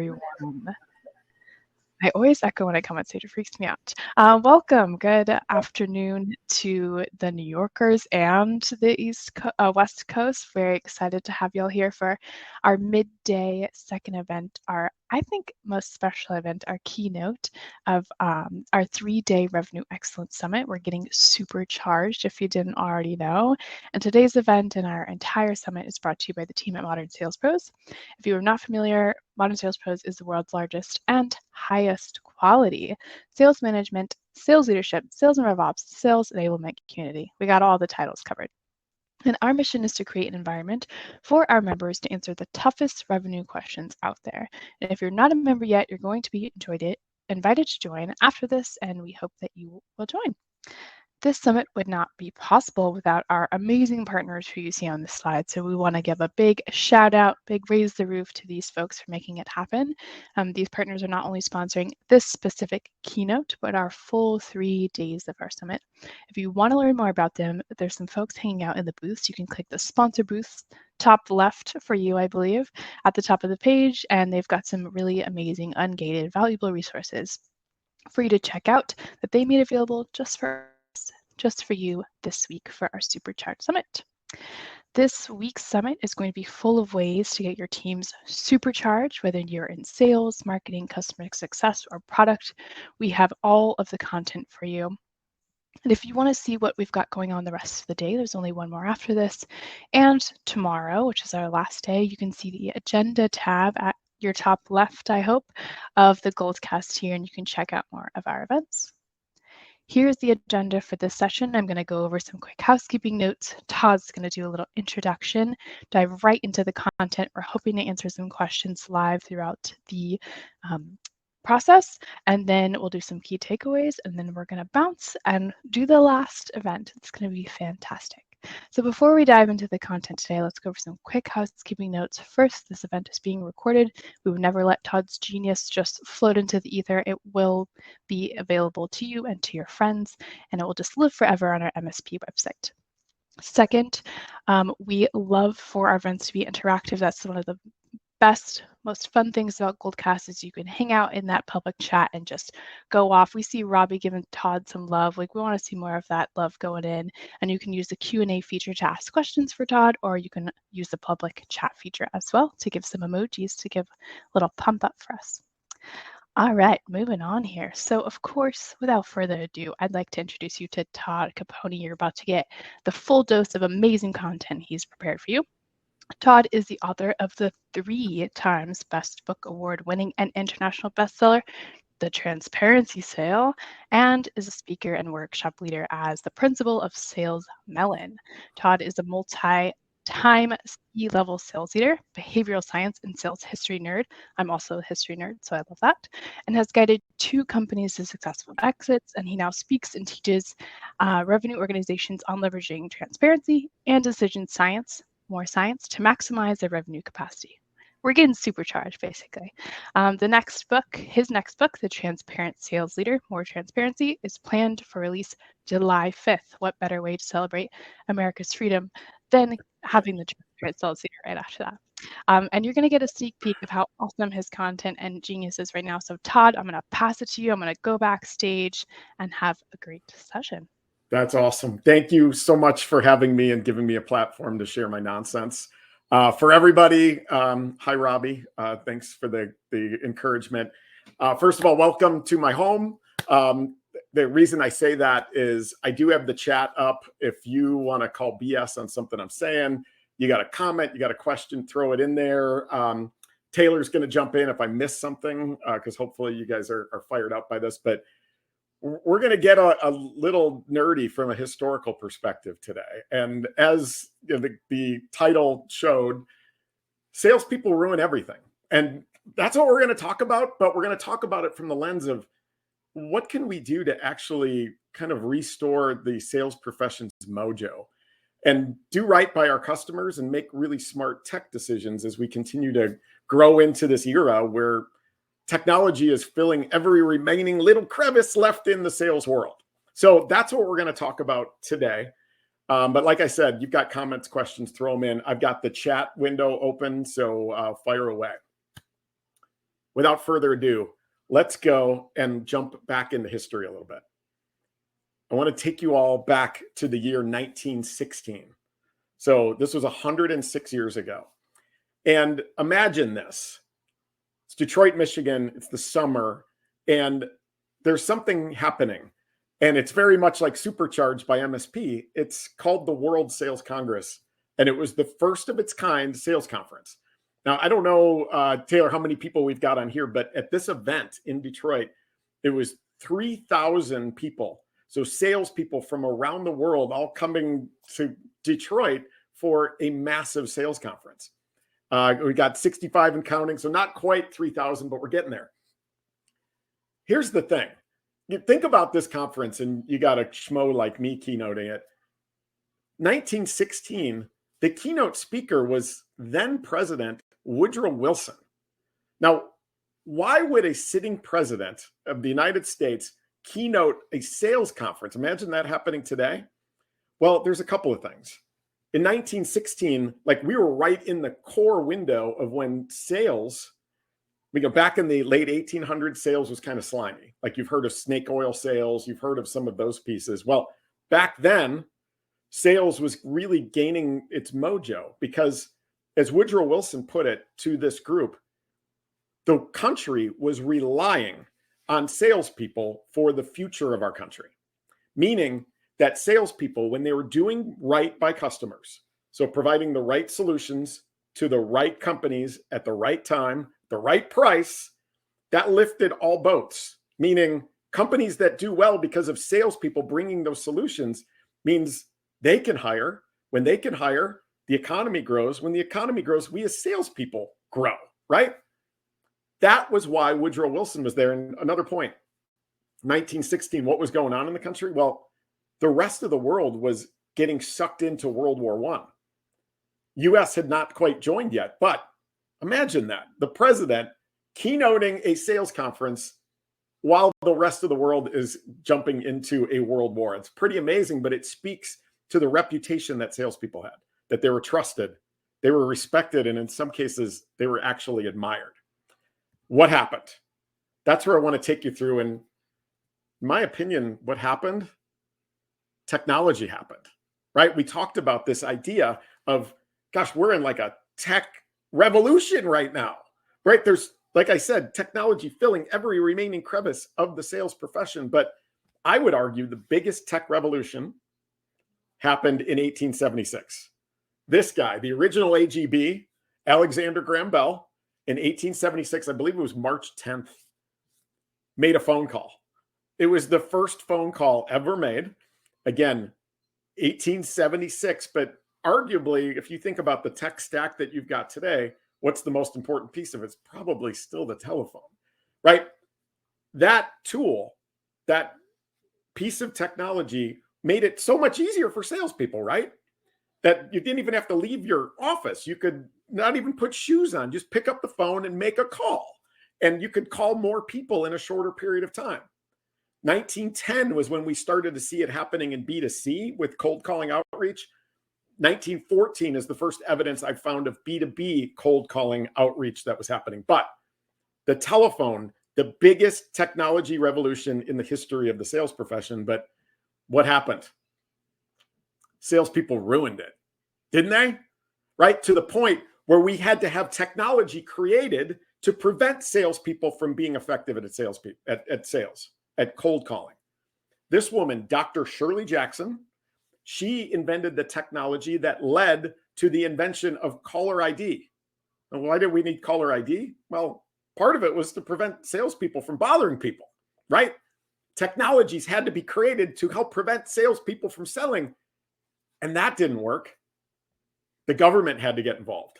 everyone. I always echo when I come on stage. It freaks me out. Welcome. Good afternoon to the New Yorkers and the West Coast. Very excited to have y'all here for our midday second event, I think, most special event, our keynote of our 3-day Revenue Excellence Summit. We're getting supercharged, if you didn't already know. And today's event and our entire summit is brought to you by the team at Modern Sales Pros. If you are not familiar, Modern Sales Pros is the world's largest and highest quality sales management, sales leadership, sales and RevOps, sales enablement community. We got all the titles covered. And our mission is to create an environment for our members to answer the toughest revenue questions out there. And if you're not a member yet, you're going to be invited to join after this, and we hope that you will join. This summit would not be possible without our amazing partners who you see on this slide. So we want to give a big shout out, big raise the roof to these folks for making it happen. These partners are not only sponsoring this specific keynote, but our full 3 days of our summit. If you want to learn more about them, there's some folks hanging out in the booths. You can click the sponsor booths, top left for you, I believe, at the top of the page, and they've got some really amazing, ungated, valuable resources for you to check out that they made available just for you this week for our Supercharged Summit. This week's summit is going to be full of ways to get your teams supercharged, whether you're in sales, marketing, customer success, or product. We have all of the content for you. And if you want to see what we've got going on the rest of the day, there's only one more after this. And tomorrow, which is our last day, you can see the agenda tab at your top left, I hope, of the Goldcast here, and you can check out more of our events. Here's the agenda for this session. I'm going to go over some quick housekeeping notes. Todd's going to do a little introduction, dive right into the content. We're hoping to answer some questions live throughout the process, and then we'll do some key takeaways, and then we're going to bounce and do the last event. It's going to be fantastic. So before we dive into the content today, let's go over some quick housekeeping notes. First, this event is being recorded. We would never let Todd's genius just float into the ether. It will be available to you and to your friends, and it will just live forever on our MSP website. Second, we love for our events to be interactive. That's one of the best, most fun things about Goldcast is you can hang out in that public chat and just go off. We see Robbie giving Todd some love. We want to see more of that love going in. And you can use the Q&A feature to ask questions for Todd, or you can use the public chat feature as well to give some emojis to give a little pump up for us. All right, moving on here. So of course, without further ado, I'd like to introduce you to Todd Caponi. You're about to get the full dose of amazing content he's prepared for you. Todd is the author of the 3 times Best Book Award winning and international bestseller, The Transparency Sale, and is a speaker and workshop leader as the principal of Sales Melon. Todd is a multi-time C-level sales leader, behavioral science and sales history nerd. I'm also a history nerd, so I love that, and has guided 2 companies to successful exits, and he now speaks and teaches revenue organizations on leveraging transparency and decision science, more science, to maximize their revenue capacity. We're getting supercharged, basically. His next book, The Transparent Sales Leader, More Transparency, is planned for release July 5th. What better way to celebrate America's freedom than having the Transparent Sales Leader right after that? And you're going to get a sneak peek of how awesome his content and genius is right now. So Todd, I'm going to pass it to you. I'm going to go backstage and have a great session. That's awesome. Thank you so much for having me and giving me a platform to share my nonsense. For everybody, hi, Robbie. Thanks for the encouragement. First of all, welcome to my home. The reason I say that is I do have the chat up. If you want to call BS on something I'm saying, you got a comment, you got a question, throw it in there. Taylor's going to jump in if I miss something, because hopefully you guys are fired up by this. But we're going to get a little nerdy from a historical perspective today. And as you know, the title showed, salespeople ruin everything. And that's what we're going to talk about. But we're going to talk about it from the lens of what can we do to actually kind of restore the sales profession's mojo and do right by our customers and make really smart tech decisions as we continue to grow into this era where technology is filling every remaining little crevice left in the sales world. So that's what we're going to talk about today. But like I said, you've got comments, questions, throw them in. I've got the chat window open, so fire away. without further ado, let's go and jump back into history a little bit. I want to take you all back to the year 1916. So this was 106 years ago. And imagine this. It's Detroit, Michigan. It's the summer. And there's something happening. And it's very much like supercharged by MSP. It's called the World Sales Congress. And it was the first of its kind sales conference. Now, I don't know, Taylor, how many people we've got on here, but at this event in Detroit, it was 3,000 people. So salespeople from around the world all coming to Detroit for a massive sales conference. We got 65 and counting, so not quite 3,000, but we're getting there. Here's the thing. You think about this conference, and you got a schmo like me keynoting it. 1916, the keynote speaker was then President Woodrow Wilson. Now, why would a sitting president of the United States keynote a sales conference? Imagine that happening today. Well, there's a couple of things. In 1916, like we were right in the core window of when sales, back in the late 1800s, sales was kind of slimy. Like you've heard of snake oil sales, you've heard of some of those pieces. Well, back then, sales was really gaining its mojo because, as Woodrow Wilson put it to this group, the country was relying on salespeople for the future of our country, meaning that salespeople, when they were doing right by customers, so providing the right solutions to the right companies at the right time, the right price, that lifted all boats, meaning companies that do well because of salespeople bringing those solutions means they can hire. When they can hire, the economy grows. When the economy grows, we as salespeople grow, right? That was why Woodrow Wilson was there. And another point, 1916, what was going on in the country? Well, the rest of the world was getting sucked into World War I. US had not quite joined yet, but imagine that. The president keynoting a sales conference while the rest of the world is jumping into a world war. It's pretty amazing, but it speaks to the reputation that salespeople had, that they were trusted, they were respected, and in some cases, they were actually admired. What happened? That's where I want to take you through. And in my opinion, what happened? Technology happened, right? We talked about this idea of, gosh, we're in like a tech revolution right now, right? There's, like I said, technology filling every remaining crevice of the sales profession. But I would argue the biggest tech revolution happened in 1876. This guy, the original AGB, Alexander Graham Bell, in 1876, I believe it was March 10th, made a phone call. It was the first phone call ever made. Again, 1876, but arguably, if you think about the tech stack that you've got today, what's the most important piece of it? It's probably still the telephone, right? That tool, that piece of technology made it so much easier for salespeople, right? That you didn't even have to leave your office. You could not even put shoes on, just pick up the phone and make a call. And you could call more people in a shorter period of time. 1910 was when we started to see it happening in B2C with cold calling outreach. 1914 is the first evidence I found of B2B cold calling outreach that was happening. But the telephone, the biggest technology revolution in the history of the sales profession. But what happened? Salespeople ruined it, didn't they? Right? To the point where we had to have technology created to prevent salespeople from being effective at sales, at cold calling. This woman, Dr. Shirley Jackson, she invented the technology that led to the invention of caller ID. And why did we need caller ID? Well, part of it was to prevent salespeople from bothering people, right? Technologies had to be created to help prevent salespeople from selling. And that didn't work. The government had to get involved.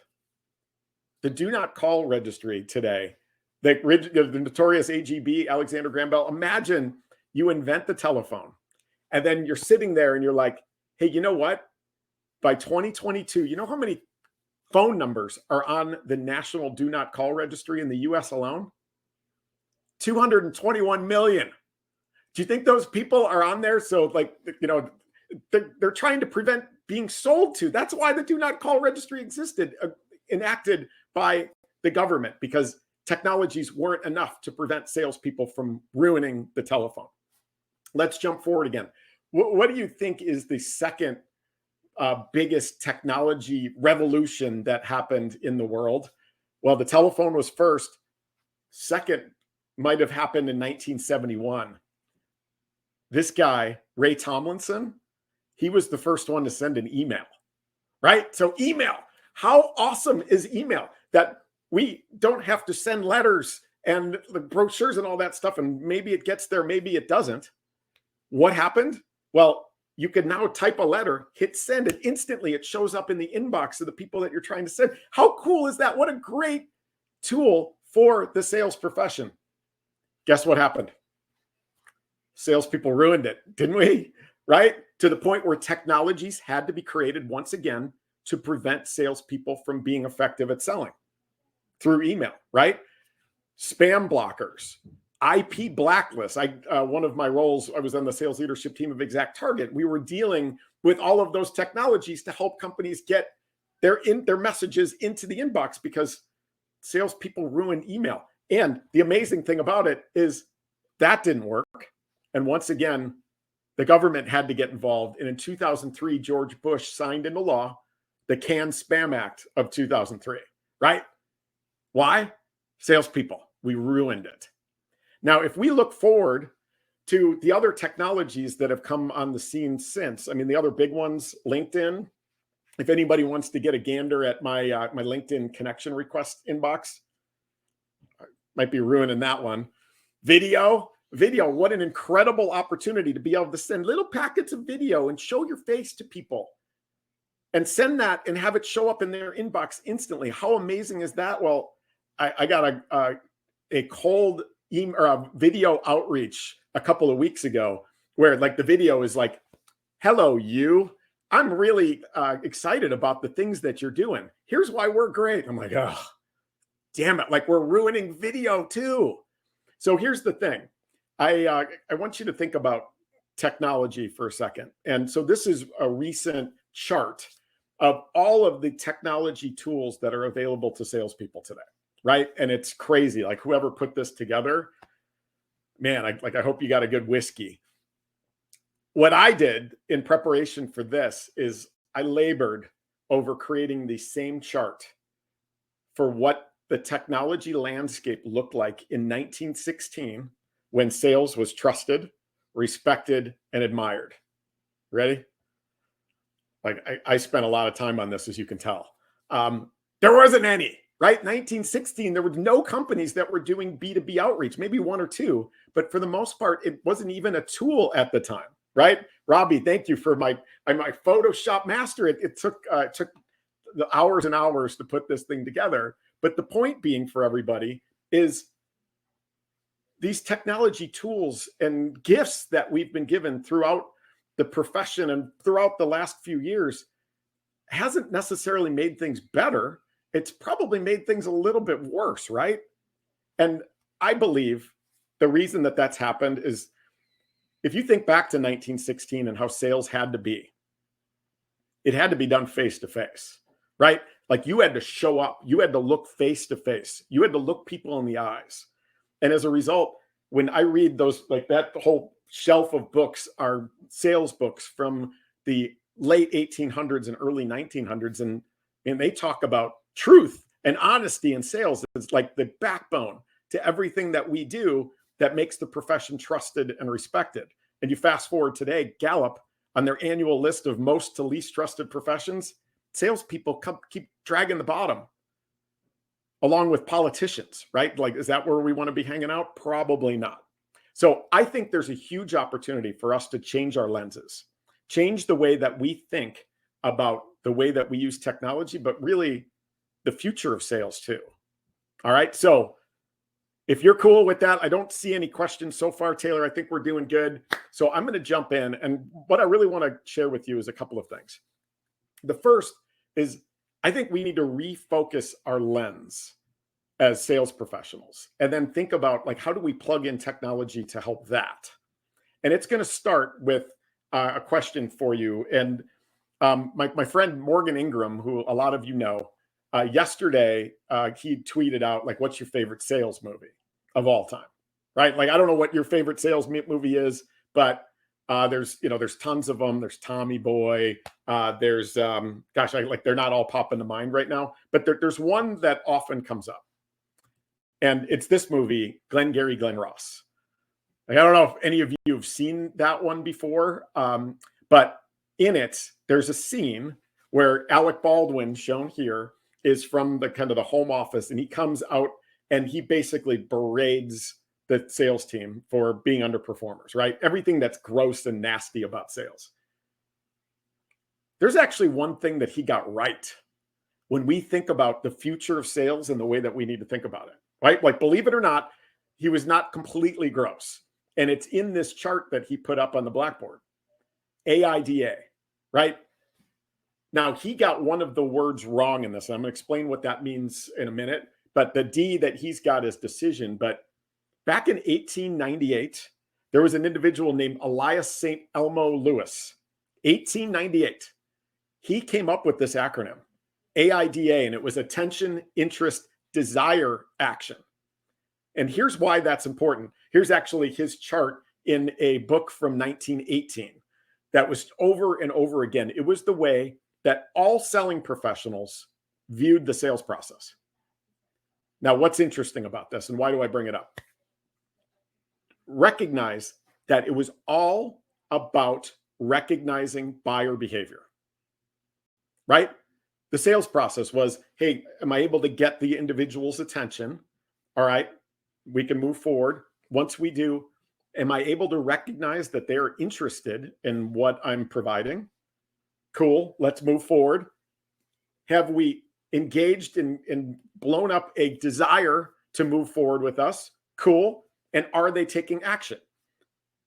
The Do Not Call Registry today, the notorious AGB, Alexander Graham Bell, imagine you invent the telephone and then you're sitting there and you're like, hey, you know what? By 2022, you know how many phone numbers are on the National Do Not Call Registry in the US alone? 221 million. Do you think those people are on there? So like, you know, they're trying to prevent being sold to. That's why the Do Not Call Registry existed, enacted by the government, because technologies weren't enough to prevent salespeople from ruining the telephone. Let's jump forward again. What do you think is the second biggest technology revolution that happened in the world? Well, the telephone was first. Second might have happened in 1971. This guy, Ray Tomlinson, he was the first one to send an email, right? So email, how awesome is email that we don't have to send letters and the brochures and all that stuff, and maybe it gets there, maybe it doesn't. What happened? Well, you can now type a letter, hit send, and instantly it shows up in the inbox of the people that you're trying to send. How cool is that? What a great tool for the sales profession. Guess what happened? Salespeople ruined it, didn't we? Right? To the point where technologies had to be created once again to prevent salespeople from being effective at selling through email, right? Spam blockers, IP blacklists. One of my roles, I was on the sales leadership team of ExactTarget. We were dealing with all of those technologies to help companies get their messages into the inbox because salespeople ruin email. And the amazing thing about it is that didn't work. And once again, the government had to get involved. And in 2003, George Bush signed into law the CAN-SPAM Act of 2003, right? Why? Salespeople. We ruined it. Now, if we look forward to the other technologies that have come on the scene since, I mean, the other big ones, LinkedIn. If anybody wants to get a gander at my LinkedIn connection request inbox, might be ruining that one. Video, what an incredible opportunity to be able to send little packets of video and show your face to people and send that and have it show up in their inbox instantly. How amazing is that? Well, I got a cold email or a video outreach a couple of weeks ago where like the video is like, hello, you. I'm really excited about the things that you're doing. Here's why we're great. I'm like, oh, damn it. Like we're ruining video too. So here's the thing. I want you to think about technology for a second. And so this is a recent chart of all of the technology tools that are available to salespeople today, right? And it's crazy. Like whoever put this together, man, I hope you got a good whiskey. What I did in preparation for this is I labored over creating the same chart for what the technology landscape looked like in 1916 when sales was trusted, respected, and admired. Ready? Like I spent a lot of time on this, as you can tell. There wasn't any, right? 1916, there were no companies that were doing B2B outreach, maybe one or two, but for the most part, it wasn't even a tool at the time, right? Robbie, thank you for my Photoshop master. It took the hours and hours to put this thing together. But the point being for everybody is these technology tools and gifts that we've been given throughout the profession and throughout the last few years hasn't necessarily made things better. It's probably made things a little bit worse, right? And I believe the reason that that's happened is if you think back to 1916 and how sales had to be, it had to be done face to face, right? Like you had to show up, you had to look face to face, you had to look people in the eyes. And as a result, when I read those, like that whole shelf of books are sales books from the late 1800s and early 1900s, and they talk about truth and honesty in sales. It's like the backbone to everything that we do that makes the profession trusted and respected. And you fast forward today, Gallup, on their annual list of most to least trusted professions, salespeople keep dragging the bottom, along with politicians, right? Like, is that where we want to be hanging out? Probably not. So I think there's a huge opportunity for us to change our lenses, change the way that we think about the way that we use technology, but really the future of sales too. All right. So if you're cool with that, I don't see any questions so far, Taylor. I think we're doing good. So I'm going to jump in. And what I really want to share with you is a couple of things. The first is I think we need to refocus our lens as sales professionals and then think about like, how do we plug in technology to help that? And it's going to start with a question for you. And my friend Morgan Ingram, who a lot of you know, yesterday, he tweeted out, like, what's your favorite sales movie of all time? Right? Like, I don't know what your favorite sales movie is, but there's tons of them. There's Tommy Boy. There's they're not all popping to mind right now, but there's one that often comes up, and it's this movie, Glengarry Glen Ross. Like, I don't know if any of you have seen that one before, but in it, there's a scene where Alec Baldwin, shown here, is from the kind of the home office, and he comes out and he basically berates the sales team for being underperformers, right? Everything that's gross and nasty about sales. There's actually one thing that he got right when we think about the future of sales and the way that we need to think about it, right? Like, believe it or not, he was not completely gross. And it's in this chart that he put up on the blackboard. AIDA, right? Now, he got one of the words wrong in this. I'm going to explain what that means in a minute. But the D that he's got is decision. But back in 1898, there was an individual named Elias St. Elmo Lewis. 1898. He came up with this acronym, AIDA, and it was attention, interest, desire, action. And here's why that's important. Here's actually his chart in a book from 1918 that was over and over again. It was the way that all selling professionals viewed the sales process. Now, what's interesting about this, and why do I bring it up? Recognize that it was all about recognizing buyer behavior, right? The sales process was, hey, am I able to get the individual's attention? All right, we can move forward. Once we do, am I able to recognize that they're interested in what I'm providing? Cool, let's move forward. Have we engaged and blown up a desire to move forward with us? Cool. And are they taking action?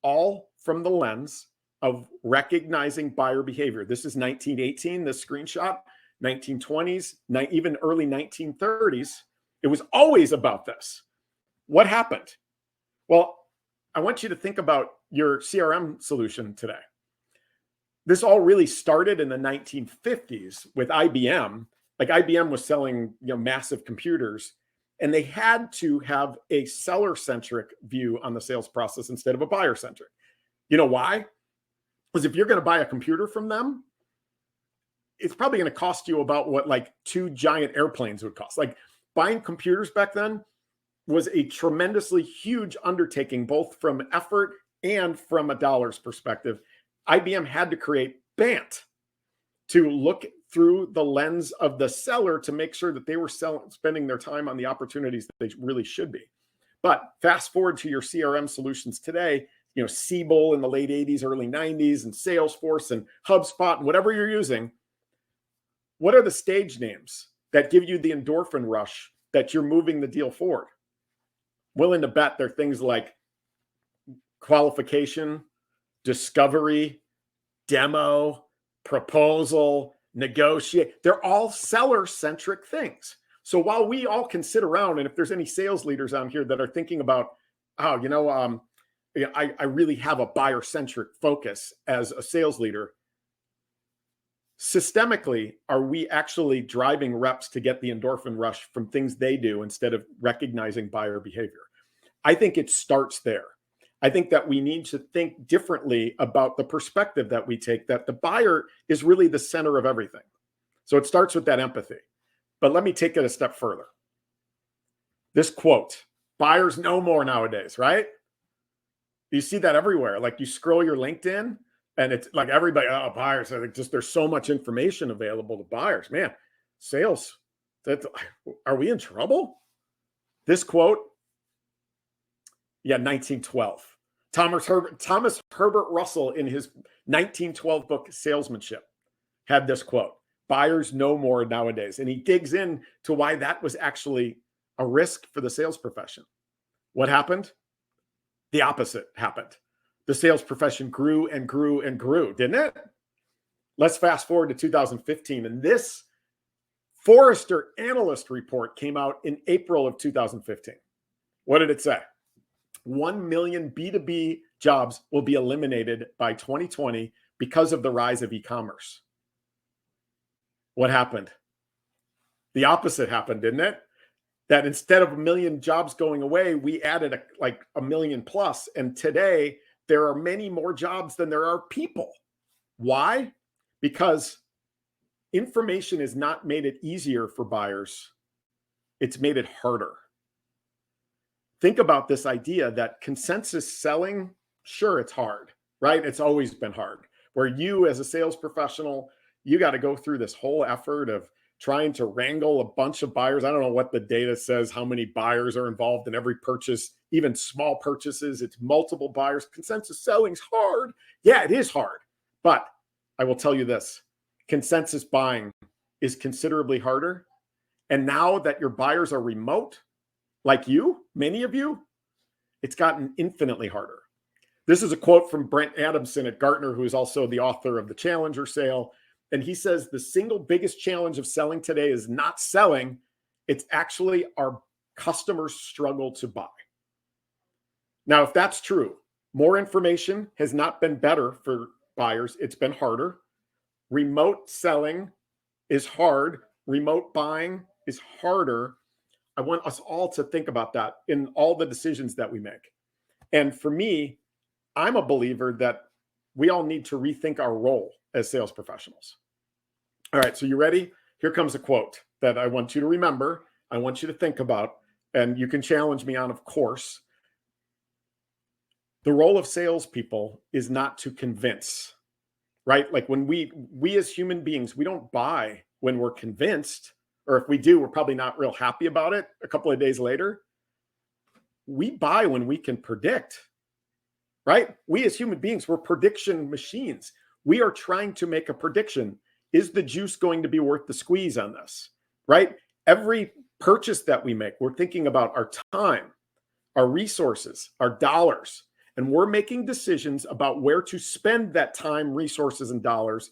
All from the lens of recognizing buyer behavior. This is 1918, this screenshot, 1920s, even early 1930s. It was always about this. What happened? Well, I want you to think about your CRM solution today. This all really started in the 1950s with IBM. Like, IBM was selling, massive computers, and they had to have a seller-centric view on the sales process instead of a buyer-centric. You know why? Because if you're going to buy a computer from them, it's probably going to cost you about what like 2 giant airplanes would cost. Like, buying computers back then was a tremendously huge undertaking, both from effort and from a dollars perspective. IBM had to create BANT to look through the lens of the seller to make sure that they were spending their time on the opportunities that they really should be. But fast forward to your CRM solutions today, Siebel in the late 80s, early 90s, and Salesforce and HubSpot and whatever you're using. What are the stage names that give you the endorphin rush that you're moving the deal forward? Willing to bet they're things like qualification, discovery, demo, proposal, negotiate. They're all seller-centric things. So while we all can sit around, and if there's any sales leaders on here that are thinking about, I really have a buyer-centric focus as a sales leader, systemically, are we actually driving reps to get the endorphin rush from things they do instead of recognizing buyer behavior? I think it starts there. I think that we need to think differently about the perspective that we take, that the buyer is really the center of everything. So it starts with that empathy. But let me take it a step further. This quote, buyers know more nowadays, right? You see that everywhere. Like, you scroll your LinkedIn and it's like everybody, buyers, there's so much information available to buyers. Man, sales, are we in trouble? This quote, 1912. Thomas Herbert Russell, in his 1912 book, Salesmanship, had this quote, buyers know more nowadays. And he digs in to why that was actually a risk for the sales profession. What happened? The opposite happened. The sales profession grew and grew and grew, didn't it? Let's fast forward to 2015. And this Forrester analyst report came out in April of 2015. What did it say? 1 million B2B jobs will be eliminated by 2020 because of the rise of e-commerce. What happened? The opposite happened, didn't it? That instead of 1 million jobs going away, we added like 1 million plus. And today, there are many more jobs than there are people. Why? Because information has not made it easier for buyers. It's made it harder. Think about this idea that consensus selling, sure, it's hard, right? It's always been hard. Where you as a sales professional, you got to go through this whole effort of trying to wrangle a bunch of buyers. I don't know what the data says, how many buyers are involved in every purchase, even small purchases. It's multiple buyers. Consensus selling's hard. Yeah, it is hard. But I will tell you this, consensus buying is considerably harder. And now that your buyers are remote, like you, many of you, it's gotten infinitely harder. This is a quote from Brent Adamson at Gartner, who is also the author of The Challenger Sale. And he says the single biggest challenge of selling today is not selling. It's actually our customers struggle to buy. Now, if that's true, more information has not been better for buyers. It's been harder. Remote selling is hard. Remote buying is harder. I want us all to think about that in all the decisions that we make. And for me, I'm a believer that we all need to rethink our role as sales professionals. All right, so you ready? Here comes a quote that I want you to remember. I want you to think about, and you can challenge me on, of course. The role of salespeople is not to convince, right? Like when we as human beings, we don't buy when we're convinced, or if we do, we're probably not real happy about it a couple of days later. We buy when we can predict, right? We as human beings, we're prediction machines. We are trying to make a prediction. Is the juice going to be worth the squeeze on this, right? Every purchase that we make, we're thinking about our time, our resources, our dollars, and we're making decisions about where to spend that time, resources, and dollars,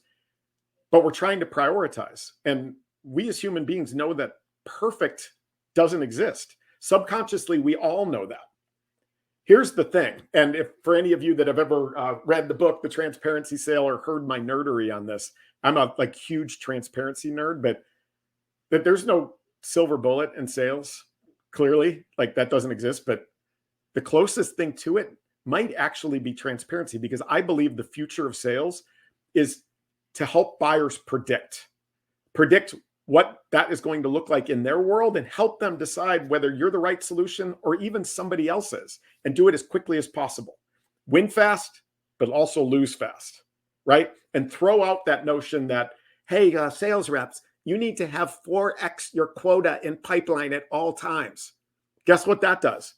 but we're trying to prioritize. And we as human beings know that perfect doesn't exist. Subconsciously, we all know that. Here's the thing, and if for any of you that have ever read the book, The Transparency Sale, or heard my nerdery on this, I'm a huge transparency nerd, but there's no silver bullet in sales, clearly, that doesn't exist. But the closest thing to it might actually be transparency, because I believe the future of sales is to help buyers predict what that is going to look like in their world and help them decide whether you're the right solution or even somebody else is, and do it as quickly as possible. Win fast, but also lose fast, right? And throw out that notion that, hey, sales reps, you need to have 4x your quota in pipeline at all times. Guess what that does?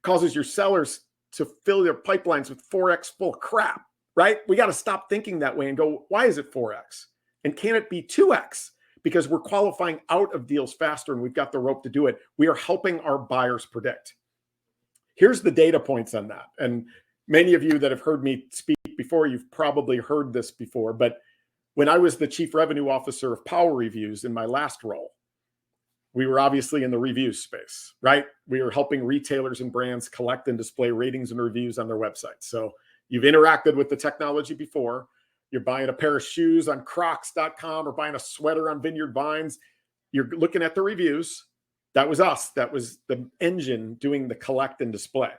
Causes your sellers to fill their pipelines with 4x full crap, right? We got to stop thinking that way and go, why is it 4x? And can it be 2x? Because we're qualifying out of deals faster and we've got the rope to do it. We are helping our buyers predict. Here's the data points on that. And many of you that have heard me speak before, you've probably heard this before. But when I was the chief revenue officer of Power Reviews in my last role, we were obviously in the reviews space, right? We were helping retailers and brands collect and display ratings and reviews on their websites. So you've interacted with the technology before. You're buying a pair of shoes on crocs.com or buying a sweater on Vineyard Vines. You're looking at the reviews. That was us. That was the engine doing the collect and display.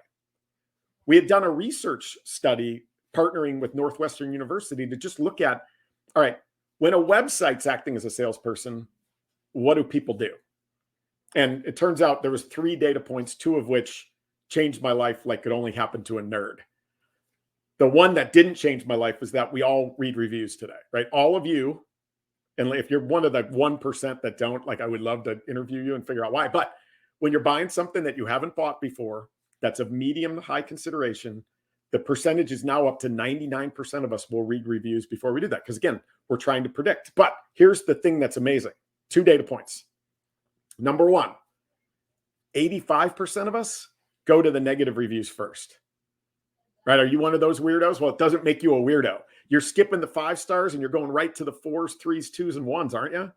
We had done a research study partnering with Northwestern University to just look at, all right, when a website's acting as a salesperson, what do people do? And it turns out there was 3 data points, 2 of which changed my life like it only happened to a nerd. The one that didn't change my life was that we all read reviews today, right? All of you, and if you're one of the 1% that don't, I would love to interview you and figure out why. But when you're buying something that you haven't bought before, that's of medium to high consideration, the percentage is now up to 99% of us will read reviews before we do that. Because again, we're trying to predict. But here's the thing that's amazing. 2 data points. Number 1, 85% of us go to the negative reviews first. Right? Are you one of those weirdos? Well, it doesn't make you a weirdo. You're skipping the 5 stars and you're going right to the 4s, 3s, 2s, and 1s, aren't you?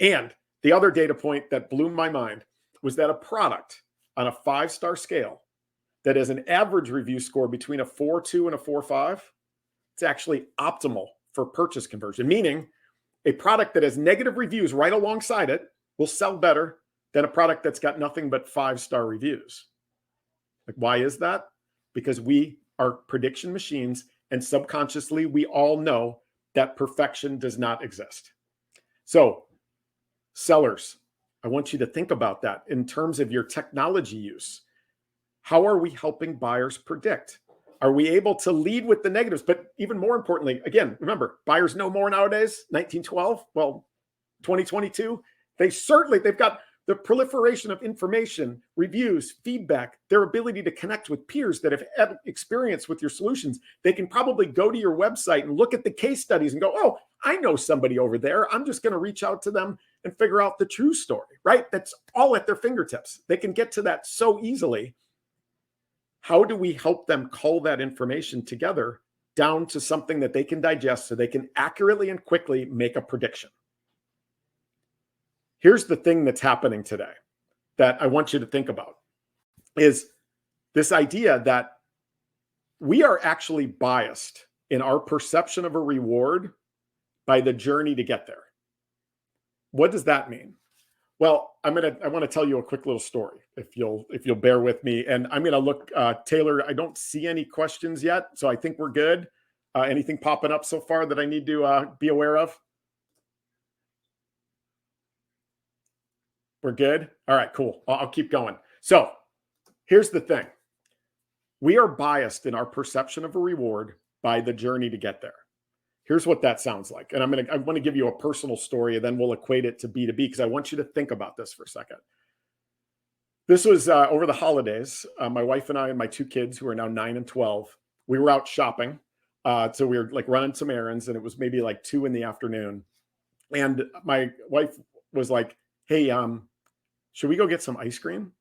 And the other data point that blew my mind was that a product on a 5-star scale that has an average review score between a 4.2 and a 4.5, it's actually optimal for purchase conversion, meaning a product that has negative reviews right alongside it will sell better than a product that's got nothing but 5-star reviews. Like, why is that? Because we are prediction machines, and subconsciously we all know that perfection does not exist. So, sellers, I want you to think about that in terms of your technology use. How are we helping buyers predict? Are we able to lead with the negatives? But even more importantly, again, remember, buyers know more nowadays. 1912, well, 2022, they've got the proliferation of information, reviews, feedback, their ability to connect with peers that have had experience with your solutions. They can probably go to your website and look at the case studies and go, oh, I know somebody over there. I'm just going to reach out to them and figure out the true story, right? That's all at their fingertips. They can get to that so easily. How do we help them cull that information together down to something that they can digest so they can accurately and quickly make a prediction? Here's the thing that's happening today that I want you to think about is this idea that we are actually biased in our perception of a reward by the journey to get there. What does that mean? Well, I want to tell you a quick little story, if you'll bear with me. And I'm going to look, Taylor, I don't see any questions yet, so I think we're good. Anything popping up so far that I need to be aware of? We're good? All right, cool. I'll keep going. So here's the thing. We are biased in our perception of a reward by the journey to get there. Here's what that sounds like. And I want to give you a personal story, and then we'll equate it to B2B because I want you to think about this for a second. This was over the holidays. My wife and I and my 2 kids, who are now 9 and 12, we were out shopping. So we were like running some errands, and it was maybe like 2 p.m. And my wife was like, hey, should we go get some ice cream?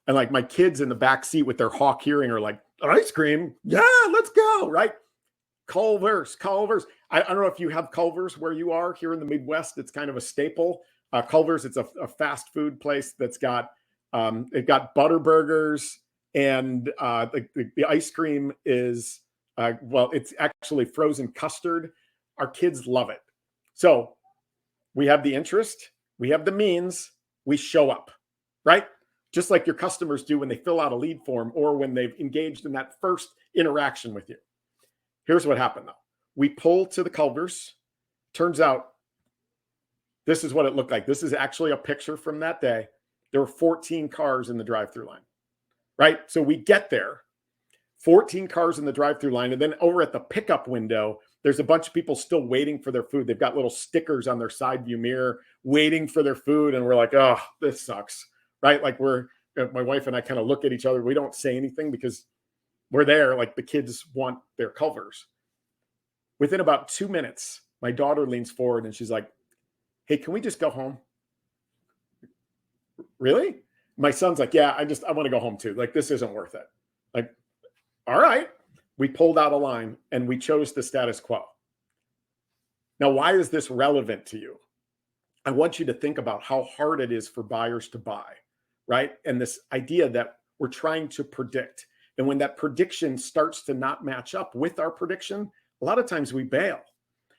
And like my kids in the back seat with their hawk hearing are like, ice cream? Yeah, let's go, right? Culver's. I don't know if you have Culver's where you are here in the Midwest. It's kind of a staple. Culver's, it's a fast food place that's got, they've got butter burgers, and the ice cream is, it's actually frozen custard. Our kids love it. So we have the interest, we have the means, we show up, right? Just like your customers do when they fill out a lead form or when they've engaged in that first interaction with you. Here's what happened though. We pull to the Culver's. Turns out this is what it looked like. This is actually a picture from that day. There were 14 cars in the drive-through line, right? So we get there, 14 cars in the drive-through line. And then over at the pickup window, there's a bunch of people still waiting for their food. They've got little stickers on their side view mirror waiting for their food. And we're like, oh, this sucks, right? Like my wife and I kind of look at each other. We don't say anything because we're there. Like the kids want their Culver's. Within about 2 minutes, my daughter leans forward and she's like, hey, can we just go home? Really? My son's like, yeah, I want to go home too. Like, this isn't worth it. Like, all right. We pulled out a line and we chose the status quo. Now, why is this relevant to you? I want you to think about how hard it is for buyers to buy, right? And this idea that we're trying to predict. And when that prediction starts to not match up with our prediction, a lot of times we bail.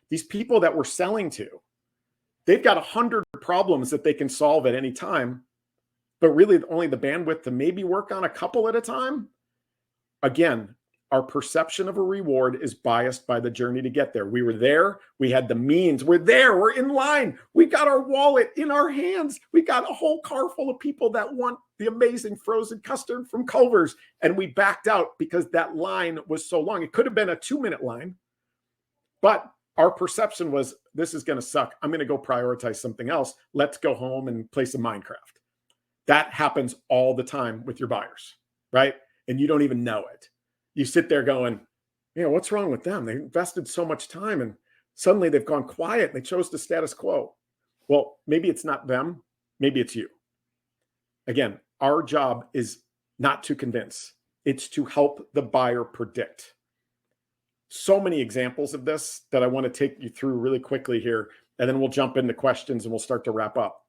These people that we're selling to, they've got 100 problems that they can solve at any time, but really only the bandwidth to maybe work on a couple at a time. Again, our perception of a reward is biased by the journey to get there. We were there. We had the means. We're there. We're in line. We got our wallet in our hands. We got a whole car full of people that want the amazing frozen custard from Culver's. And we backed out because that line was so long. It could have been a 2-minute line, but our perception was, this is going to suck. I'm going to go prioritize something else. Let's go home and play some Minecraft. That happens all the time with your buyers, right? And you don't even know it. You sit there going, what's wrong with them? They invested so much time and suddenly they've gone quiet and they chose the status quo. Well, maybe it's not them. Maybe it's you. Again, our job is not to convince. It's to help the buyer predict. So many examples of this that I want to take you through really quickly here, and then we'll jump into questions and we'll start to wrap up.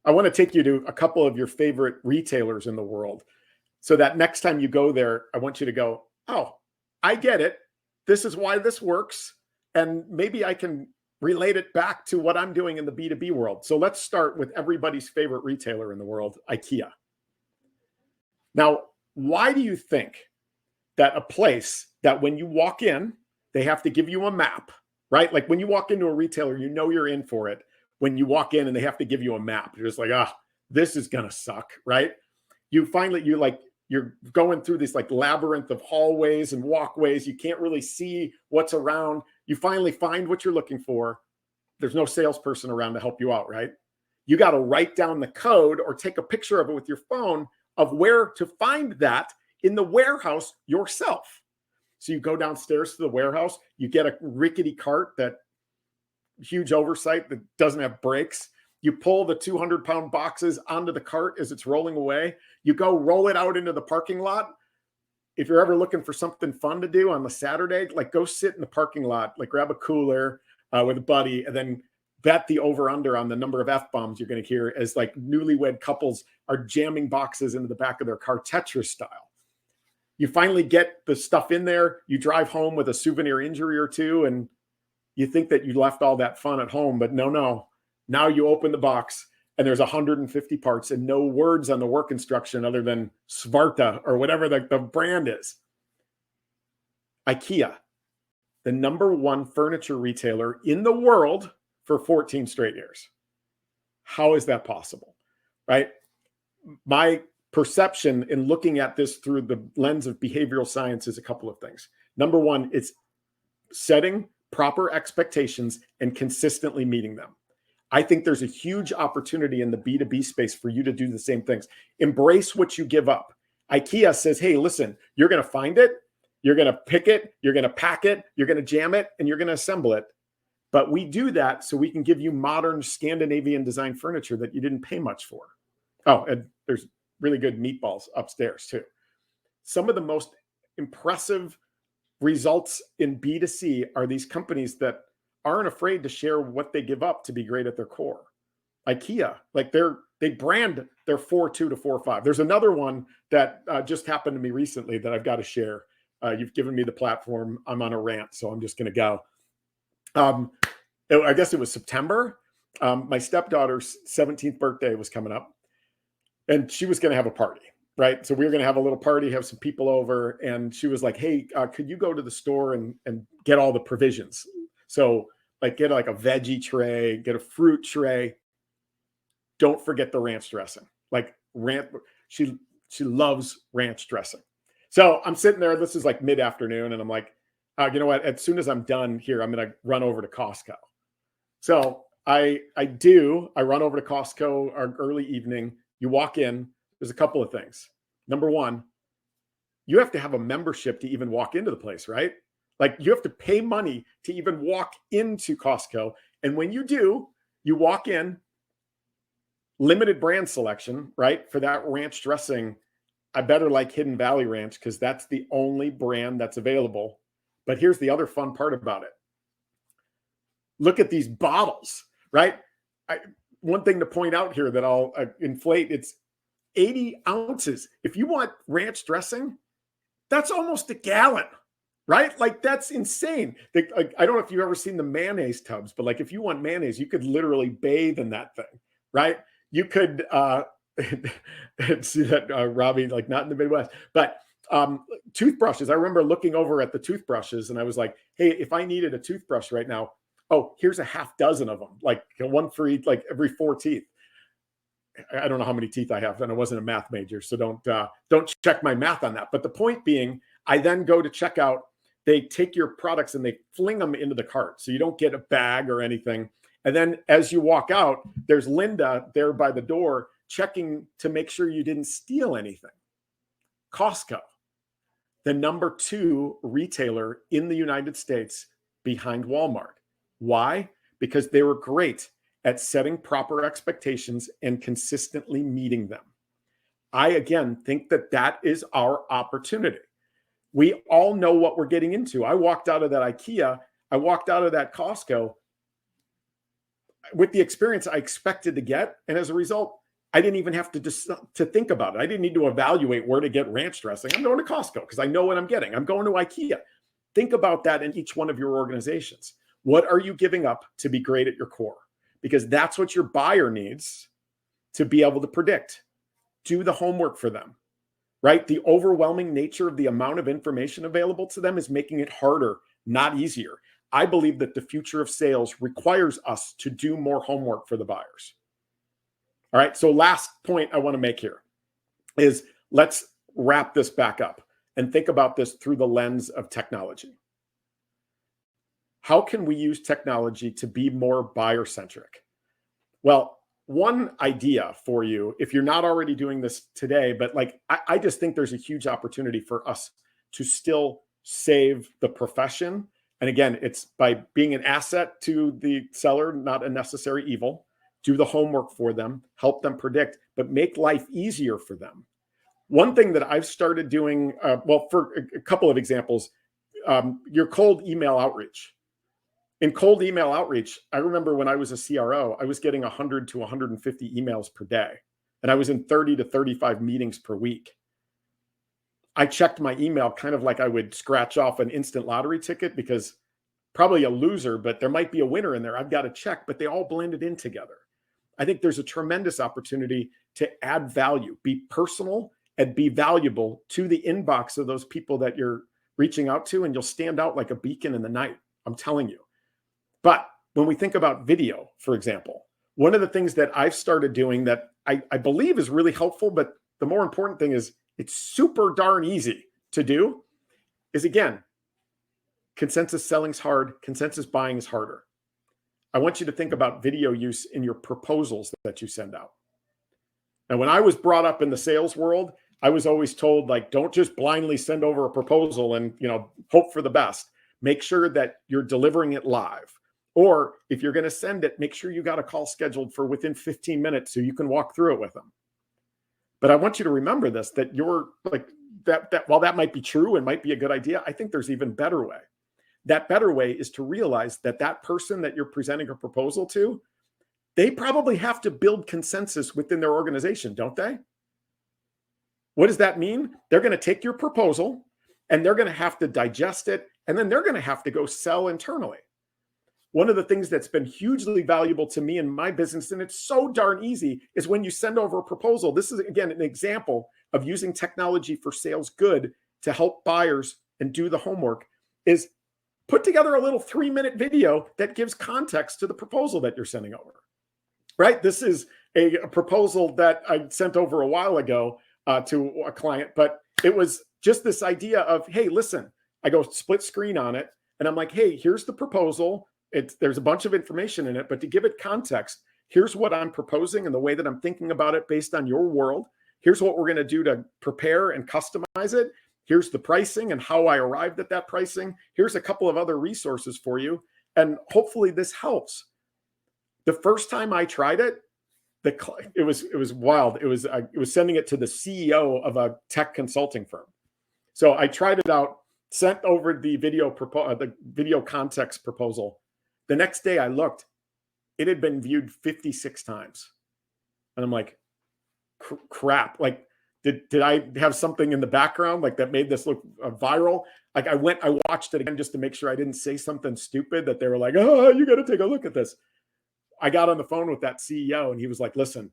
I want to take you to a couple of your favorite retailers in the world, so that next time you go there, I want you to go, oh, I get it. This is why this works. And maybe I can relate it back to what I'm doing in the B2B world. So let's start with everybody's favorite retailer in the world, IKEA. Now, why do you think that a place that when you walk in, they have to give you a map, right? Like when you walk into a retailer, you know you're in for it. When you walk in and they have to give you a map, you're just like, this is going to suck, right? You're going through this like labyrinth of hallways and walkways. You can't really see what's around. You finally find what you're looking for. There's no salesperson around to help you out, right? You got to write down the code or take a picture of it with your phone of where to find that in the warehouse yourself. So you go downstairs to the warehouse, you get a rickety cart, that huge oversight that doesn't have brakes. You pull the 200-pound boxes onto the cart as it's rolling away. You go roll it out into the parking lot. If you're ever looking for something fun to do on the Saturday, like go sit in the parking lot, like grab a cooler with a buddy, and then bet the over-under on the number of F-bombs you're going to hear as like newlywed couples are jamming boxes into the back of their car, Tetris style. You finally get the stuff in there. You drive home with a souvenir injury or two, and you think that you left all that fun at home, but no. Now you open the box, and there's 150 parts and no words on the work instruction other than Svarta or whatever the brand is. IKEA, the #1 furniture retailer in the world for 14 straight years. How is that possible, right? My perception in looking at this through the lens of behavioral science is a couple of things. #1, it's setting proper expectations and consistently meeting them. I think there's a huge opportunity in the B2B space for you to do the same things. Embrace what you give up. IKEA says, hey, listen, you're going to find it, you're going to pick it, you're going to pack it, you're going to jam it, and you're going to assemble it. But we do that so we can give you modern Scandinavian design furniture that you didn't pay much for. Oh, and there's really good meatballs upstairs too. Some of the most impressive results in B2C are these companies that aren't afraid to share what they give up to be great at their core. IKEA, like they brand their 4.2 to 4.5. There's another one that just happened to me recently that I've got to share. You've given me the platform. I'm on a rant, so I'm just going to go. I guess it was September. My stepdaughter's 17th birthday was coming up, and she was going to have a party, right? So we were going to have a little party, have some people over, and she was like, hey, could you go to the store and get all the provisions? So like get like a veggie tray, get a fruit tray. Don't forget the ranch dressing. Like she loves ranch dressing. So I'm sitting there, this is like mid-afternoon, and I'm like, you know what? As soon as I'm done here, I'm going to run over to Costco. So I run over to Costco early evening. You walk in, there's a couple of things. #1, you have to have a membership to even walk into the place, right? Like you have to pay money to even walk into Costco. And when you do, you walk in, limited brand selection, right? For that ranch dressing, I better like Hidden Valley Ranch because that's the only brand that's available. But here's the other fun part about it. Look at these bottles, right? One thing to point out here that I'll inflate, it's 80 ounces. If you want ranch dressing, that's almost a gallon, right? Like that's insane. I don't know if you've ever seen the mayonnaise tubs, but like if you want mayonnaise, you could literally bathe in that thing, right? You could see that, Robbie, like not in the Midwest, but toothbrushes. I remember looking over at the toothbrushes and I was like, hey, if I needed a toothbrush right now, oh, here's a half dozen of them, like one for each, like every 4 teeth. I don't know how many teeth I have, and I wasn't a math major, so don't check my math on that. But the point being, I then go to checkout. They take your products and they fling them into the cart, so you don't get a bag or anything. And then as you walk out, there's Linda there by the door checking to make sure you didn't steal anything. Costco, the #2 retailer in the United States behind Walmart. Why? Because they were great at setting proper expectations and consistently meeting them. I, again, think that that is our opportunity. We all know what we're getting into. I walked out of that IKEA. I walked out of that Costco with the experience I expected to get. And as a result, I didn't even have to think about it. I didn't need to evaluate where to get ranch dressing. I'm going to Costco because I know what I'm getting. I'm going to IKEA. Think about that in each one of your organizations. What are you giving up to be great at your core? Because that's what your buyer needs to be able to predict. Do the homework for them, right? The overwhelming nature of the amount of information available to them is making it harder, not easier. I believe that the future of sales requires us to do more homework for the buyers. All right. So last point I want to make here is let's wrap this back up and think about this through the lens of technology. How can we use technology to be more buyer-centric? Well, one idea for you, if you're not already doing this today, but like I just think there's a huge opportunity for us to still save the profession. And again, it's by being an asset to the seller, not a necessary evil. Do the homework for them, help them predict, but make life easier for them. One thing that I've started doing, well, for a couple of examples, your cold email outreach. In cold email outreach, I remember when I was a CRO, I was getting 100 to 150 emails per day, and I was in 30 to 35 meetings per week. I checked my email kind of like I would scratch off an instant lottery ticket, because probably a loser, but there might be a winner in there. I've got to check, but they all blended in together. I think there's a tremendous opportunity to add value, be personal, and be valuable to the inbox of those people that you're reaching out to, and you'll stand out like a beacon in the night. I'm telling you. But when we think about video, for example, one of the things that I've started doing that I believe is really helpful, but the more important thing is it's super darn easy to do, is again, consensus selling's hard, consensus buying is harder. I want you to think about video use in your proposals that you send out. And when I was brought up in the sales world, I was always told, like, don't just blindly send over a proposal and, hope for the best. Make sure that you're delivering it live. Or if you're going to send it, make sure you got a call scheduled for within 15 minutes so you can walk through it with them. But I want you to remember this, that you're like that while that might be true and might be a good idea, I think there's even better way. That better way is to realize that that person that you're presenting a proposal to, they probably have to build consensus within their organization, don't they? What does that mean? They're going to take your proposal and they're going to have to digest it, and then they're going to have to go sell internally. One of the things that's been hugely valuable to me in my business, and it's so darn easy, is when you send over a proposal. This is, again, an example of using technology for sales good to help buyers and do the homework, is put together a little 3-minute video that gives context to the proposal that you're sending over, right? This is a proposal that I sent over a while ago to a client, but it was just this idea of, hey, listen, I go split screen on it, and I'm like, hey, here's the proposal. There's a bunch of information in it, but to give it context, here's what I'm proposing and the way that I'm thinking about it based on your world. Here's what we're going to do to prepare and customize it. Here's the pricing and how I arrived at that pricing. Here's a couple of other resources for you. And hopefully this helps. The first time I tried it, it was wild. It was sending it to the CEO of a tech consulting firm. So I tried it out, sent over the video context proposal. The next day I looked, it had been viewed 56 times. And I'm like, crap. Like, did I have something in the background like that made this look viral? Like I watched it again just to make sure I didn't say something stupid that they were like, oh, you got to take a look at this. I got on the phone with that CEO and he was like, listen,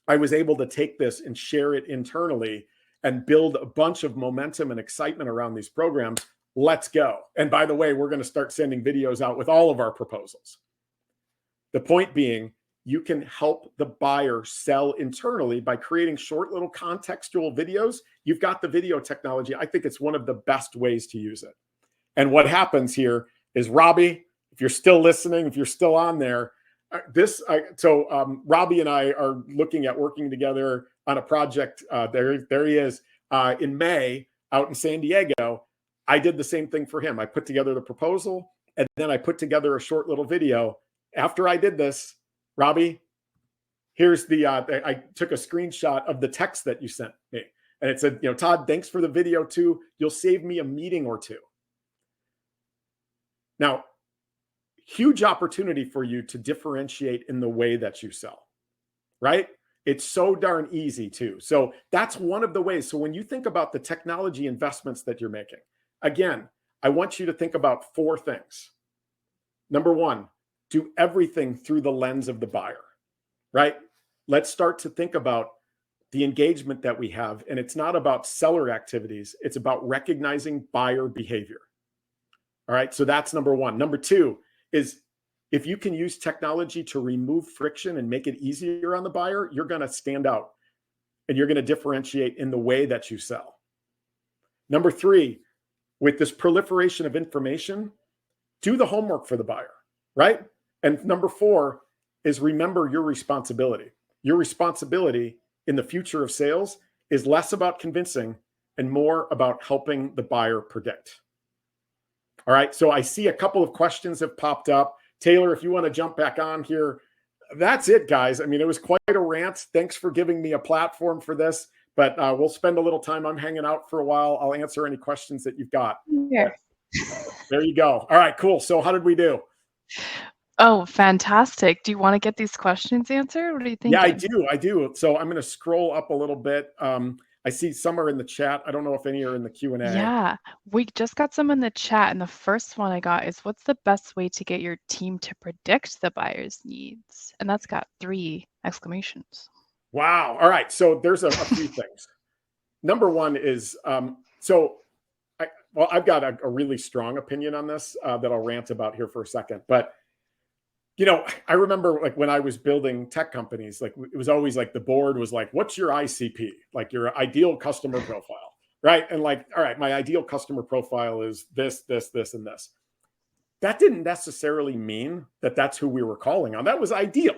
I was able to take this and share it internally and build a bunch of momentum and excitement around these programs. Let's go. And by the way, we're going to start sending videos out with all of our proposals. The point being, you can help the buyer sell internally by creating short little contextual videos. You've got the video technology. I think it's one of the best ways to use it. And what happens here is, Robbie, if you're still listening, if you're still on there, Robbie and I are looking at working together on a project. There he is in May out in San Diego. I did the same thing for him. I put together the proposal and then I put together a short little video. After I did this, Robbie, here's I took a screenshot of the text that you sent me. And it said, Todd, thanks for the video too. You'll save me a meeting or two. Now, huge opportunity for you to differentiate in the way that you sell, right? It's so darn easy too. So that's one of the ways. So when you think about the technology investments that you're making, again, I want you to think about 4 things. Number one, do everything through the lens of the buyer, right? Let's start to think about the engagement that we have. And it's not about seller activities. It's about recognizing buyer behavior. All right. So that's number one. Number two is if you can use technology to remove friction and make it easier on the buyer, you're going to stand out and you're going to differentiate in the way that you sell. Number three, with this proliferation of information, do the homework for the buyer, right? And number four is remember your responsibility. Your responsibility in the future of sales is less about convincing and more about helping the buyer predict. All right, so I see a couple of questions have popped up. Taylor, if you want to jump back on here, that's it, guys. I mean, it was quite a rant. Thanks for giving me a platform for this, but we'll spend a little time. I'm hanging out for a while. I'll answer any questions that you've got. Yeah. There you go. All right, cool. So how did we do? Oh, fantastic. Do you want to get these questions answered? What are you thinking? Yeah, I do. So I'm going to scroll up a little bit. I see some are in the chat. I don't know if any are in the Q&A. Yeah, we just got some in the chat, and the first one I got is, what's the best way to get your team to predict the buyer's needs? And that's got 3 exclamations. Wow. All right. So there's a few things. Number one is, I've got a really strong opinion on this that I'll rant about here for a second. But, you know, I remember like when I was building tech companies, like it was always like the board was like, what's your ICP? Like your ideal customer profile, right? And like, all right, my ideal customer profile is this, this, this, and this. That didn't necessarily mean that that's who we were calling on. That was ideal,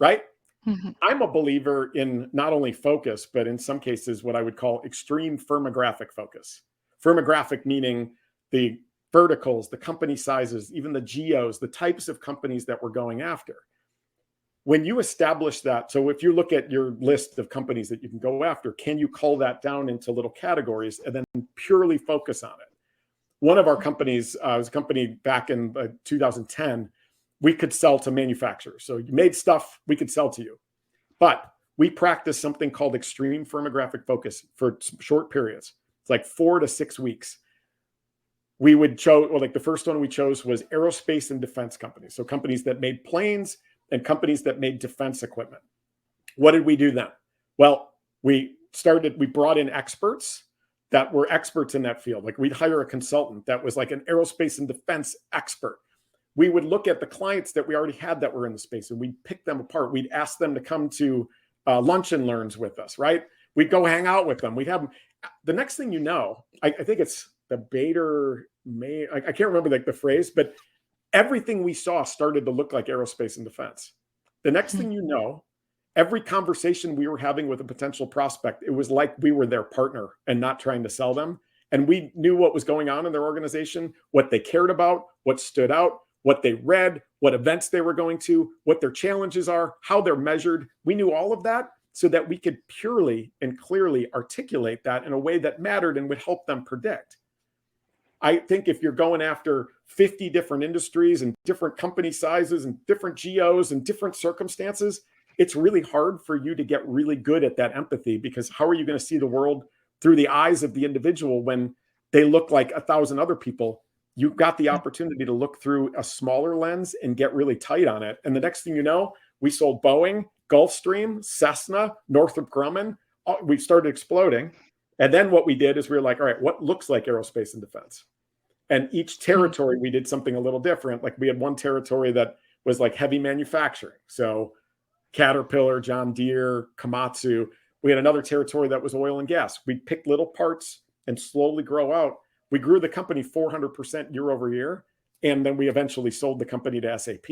right? Mm-hmm. I'm a believer in not only focus, but in some cases, what I would call extreme firmographic focus. Firmographic meaning the verticals, the company sizes, even the geos, the types of companies that we're going after. When you establish that, so if you look at your list of companies that you can go after, can you cull that down into little categories and then purely focus on it? One of our companies was a company back in 2010. We could sell to manufacturers. So you made stuff we could sell to you. But we practiced something called extreme firmographic focus for short periods. It's like 4 to 6 weeks. We would choose, well, like the first one we chose was aerospace and defense companies. So companies that made planes and companies that made defense equipment. What did we do then? Well, we brought in experts that were experts in that field. Like we'd hire a consultant that was like an aerospace and defense expert. We would look at the clients that we already had that were in the space and we'd pick them apart. We'd ask them to come to lunch and learns with us, right? We'd go hang out with them. We'd have them. The next thing you know, I think it's the Bader, I can't remember like the phrase, but everything we saw started to look like aerospace and defense. The next thing you know, every conversation we were having with a potential prospect, it was like we were their partner and not trying to sell them. And we knew what was going on in their organization, what they cared about, what stood out, what they read, what events they were going to, what their challenges are, how they're measured. We knew all of that so that we could purely and clearly articulate that in a way that mattered and would help them predict. I think if you're going after 50 different industries and different company sizes and different geos and different circumstances, it's really hard for you to get really good at that empathy, because how are you going to see the world through the eyes of the individual when they look like 1,000 other people? You've got the opportunity to look through a smaller lens and get really tight on it. And the next thing you know, we sold Boeing, Gulfstream, Cessna, Northrop Grumman. We started exploding. And then what we did is we were like, all right, what looks like aerospace and defense? And each territory, we did something a little different. Like we had one territory that was like heavy manufacturing. So Caterpillar, John Deere, Komatsu. We had another territory that was oil and gas. We picked little parts and slowly grow out. We grew the company 400% year over year. And then we eventually sold the company to SAP.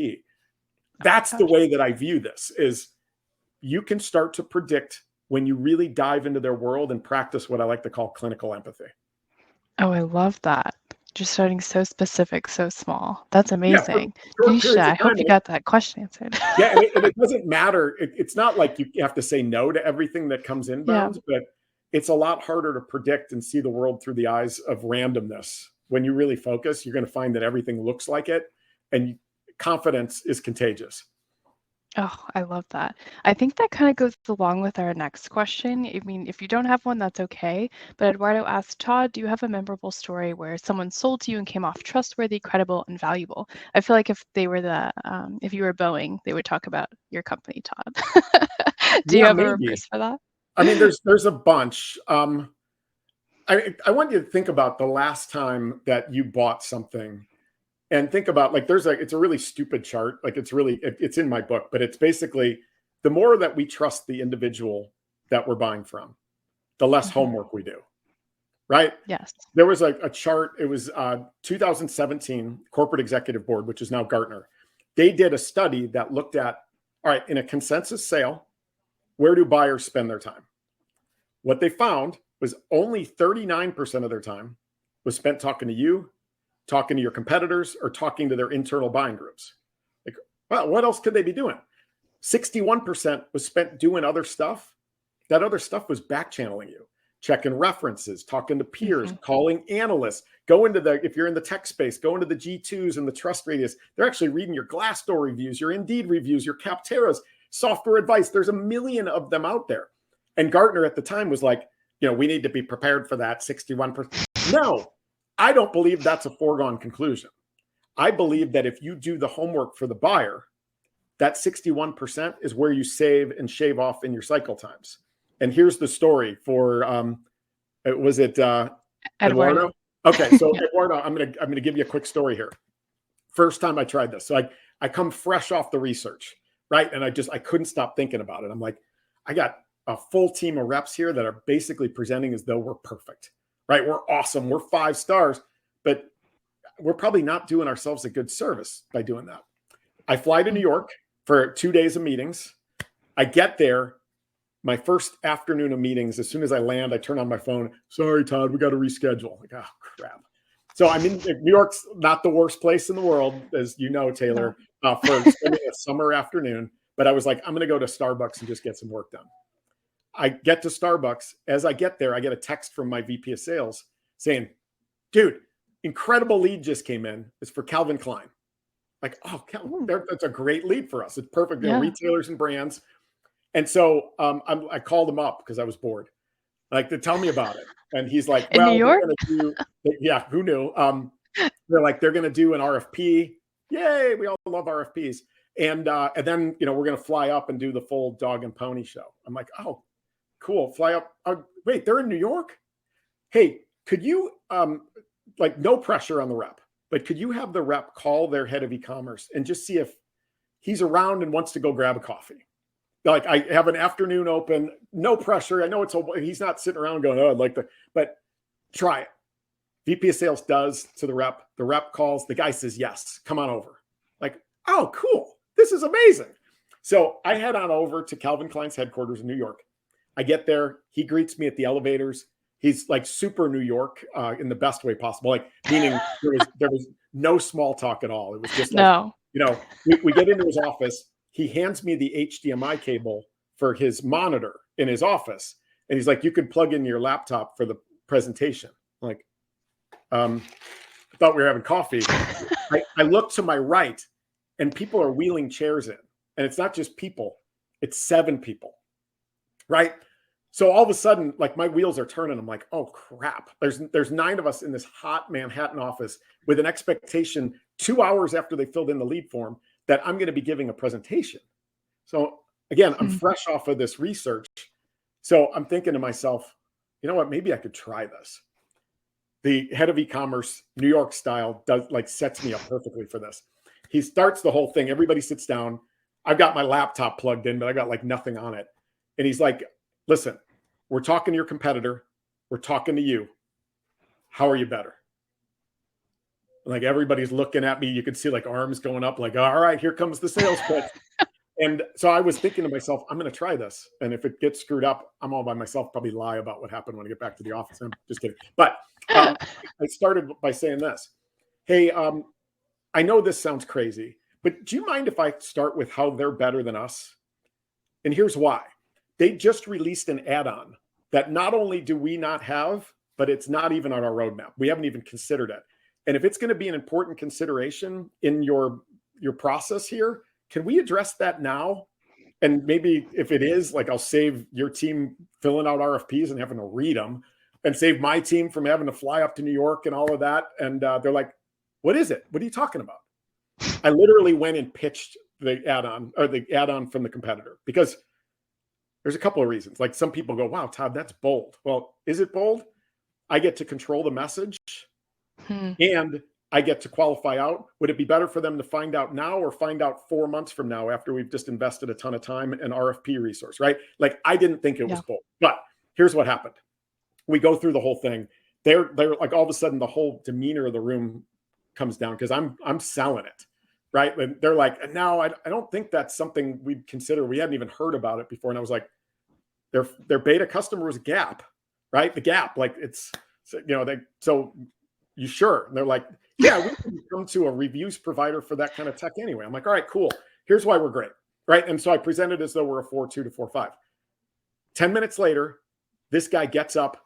That's the way that I view this, is you can start to predict when you really dive into their world and practice what I like to call clinical empathy. Oh, I love that. Just starting so specific, so small. That's amazing. Yisha, I hope you got that question answered. Yeah, and it doesn't matter. It's not like you have to say no to everything that comes inbound, but it's a lot harder to predict and see the world through the eyes of randomness. When you really focus, you're going to find that everything looks like it, and confidence is contagious. Oh, I love that. I think that kind of goes along with our next question. I mean, if you don't have one, that's okay. But Eduardo asked, Todd, do you have a memorable story where someone sold to you and came off trustworthy, credible, and valuable? I feel like if they were if you were Boeing, they would talk about your company, Todd. Do you Yeah, have a maybe. reverse for that? I mean, there's a bunch. I want you to think about the last time that you bought something, and think about, like, it's a really stupid chart. Like, it's in my book, but it's basically, the more that we trust the individual that we're buying from, the less Mhm. homework we do, right? Yes. There was a chart. It was 2017 Corporate Executive Board, which is now Gartner. They did a study that looked at, all right, in a consensus sale, where do buyers spend their time? What they found was only 39% of their time was spent talking to you, talking to your competitors, or talking to their internal buying groups. Like, well, what else could they be doing? 61% was spent doing other stuff. That other stuff was back channeling you, checking references, talking to peers, Mhm. calling analysts, go into if you're in the tech space, go into the G2s and the trust radius. They're actually reading your Glassdoor reviews, your Indeed reviews, your Capterras, software advice. There's a million of them out there. And Gartner at the time was like, we need to be prepared for that 61%. No, I don't believe that's a foregone conclusion. I believe that if you do the homework for the buyer, that 61% is where you save and shave off in your cycle times. And here's the story for, was it Eduardo. Eduardo? Okay, so Yeah. Eduardo, I'm gonna give you a quick story here. First time I tried this, so I come fresh off the research, right? And I couldn't stop thinking about it. I'm like, I got a full team of reps here that are basically presenting as though we're perfect, right? We're awesome, we're 5 stars, but we're probably not doing ourselves a good service by doing that. I fly to New Mhm. York for 2 days of meetings. I get there, my first afternoon of meetings, as soon as I land, I turn on my phone. Sorry, Todd, we got to reschedule. Like, oh, crap. So I'm in New York's not the worst place in the world, as you know, No. Taylor, for spending a summer afternoon. But I was like, I'm going to go to Starbucks and just get some work done. I get to Starbucks. As I get there, I get a text from my VP of sales saying, dude, incredible lead just came in. It's for Calvin Klein. Like, oh, Ooh, that's a great lead for us. It's perfect. yeah. Retailers and brands. And so I called him up because I was bored, like, to tell me about it. And he's like, In New well, they're York? going to do, yeah, who knew? They're going to do an RFP. Yay, we all love RFPs. And then, we're going to fly up and do the full dog and pony show. I'm like, oh, cool. Fly up. Wait, they're in New York? Hey, could you, like, no pressure on the rep, but could you have the rep call their head of e-commerce and just see if he's around and wants to go grab a coffee? Like, I have an afternoon open, no pressure. I know he's not sitting around going, oh, I'd like to, but try it. VP of sales does to the rep calls, the guy says, yes, come on over. Like, oh, cool. This is amazing. So I head on over to Calvin Klein's headquarters in New York. I get there. He greets me at the elevators. He's like super New York in the best way possible. Like, meaning there was no small talk at all. It was just like, No. we get into his office. He hands me the HDMI cable for his monitor in his office. And he's like, you could plug in your laptop for the presentation. I'm like, I thought we were having coffee. I look to my right and people are wheeling chairs in. And it's not just people, it's 7 people, right? So all of a sudden, like, my wheels are turning. I'm like, oh crap. There's 9 of us in this hot Manhattan office with an expectation 2 hours after they filled in the lead form that I'm going to be giving a presentation. So again, I'm Mhm. fresh off of this research. So I'm thinking to myself, you know what? Maybe I could try this. The head of e-commerce, New York style, sets me up perfectly for this. He starts the whole thing. Everybody sits down. I've got my laptop plugged in, but I got like nothing on it. And he's like, listen, we're talking to your competitor. We're talking to you. How are you better? Like, everybody's looking at me. You could see like arms going up, like, all right, here comes the sales pitch. And so I was thinking to myself, I'm going to try this. And if it gets screwed up, I'm all by myself, probably lie about what happened when I get back to the office. I'm just kidding. But I started by saying this. Hey, I know this sounds crazy, but do you mind if I start with how they're better than us? And here's why. They just released an add-on that not only do we not have, but it's not even on our roadmap. We haven't even considered it. And if it's going to be an important consideration in your process here, can we address that now? And maybe if it is, like, I'll save your team filling out RFPs and having to read them, and save my team from having to fly up to New York and all of that. And they're like, what is it? What are you talking about? I literally went and pitched the add-on from the competitor, because there's a couple of reasons. Like, some people go, wow, Todd, that's bold. Well, is it bold? I get to control the message and I get to qualify out. Would it be better for them to find out now or find out 4 months from now after we've just invested a ton of time and RFP resource, right? Like, I didn't think it was bold. But here's what happened. We go through the whole thing. They're like, all of a sudden the whole demeanor of the room comes down, because I'm selling it, right? And they're like, no, I don't think that's something we'd consider. We hadn't even heard about it before. And I was like, their beta customer was Gap, right? The Gap, like, it's, so you sure? And they're like, yeah, we can come to a reviews provider for that kind of tech anyway. I'm like, all right, cool. Here's why we're great, right? And so I presented as though we're a 4.2 to 4.5. 10 minutes later, this guy gets up